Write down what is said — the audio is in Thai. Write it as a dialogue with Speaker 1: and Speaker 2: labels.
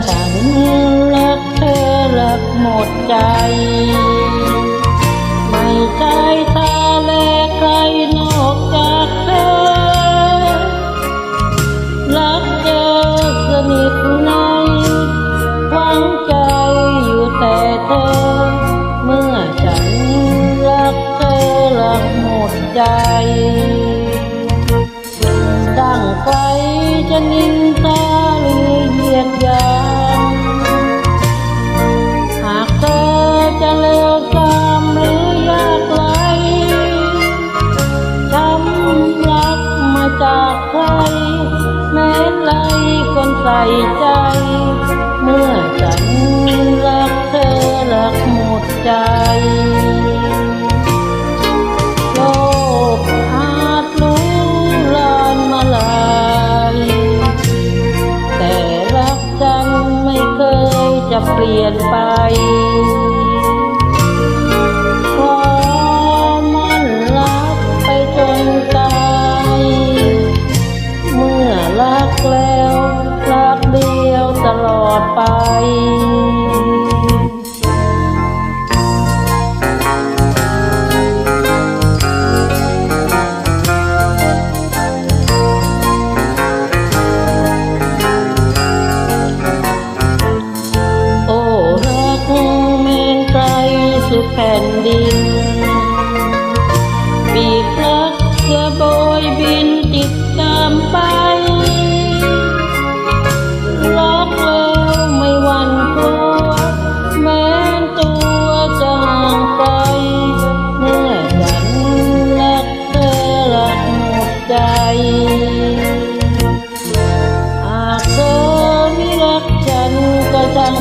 Speaker 1: ฉันรักเธอรักหมดใจไม่ใช่ตาและใครนอกจากเธอรักเธอสนิทในหวังใจอยู่แต่เธอเมื่อฉันรักเธอรักหมดใจดังใครจะนินทาหรือเหยียดหยามหากเธอจะเลวทรามหรือยากไร้ช้ำรักมาจากใครแม้ไรคนใส่ใจเมื่อฉันรักเธอรักหมดใจโลกอาจรู้ลานมาลายแต่รักฉันไม่เคยจะเปลี่ยนไปขอมั่นรักไปจนตายเมื่อรักแล้วรักเดียวตลอดไปสุดแผ่นดินปีกรักจะโบยบินติดตามไปรักแล้วไม่หวั่นกลัวแม้ตัวจะห่างไกลเมื่อฉันรักเธอรักหมดใจหากเธอไม่รักฉันก็ช่าง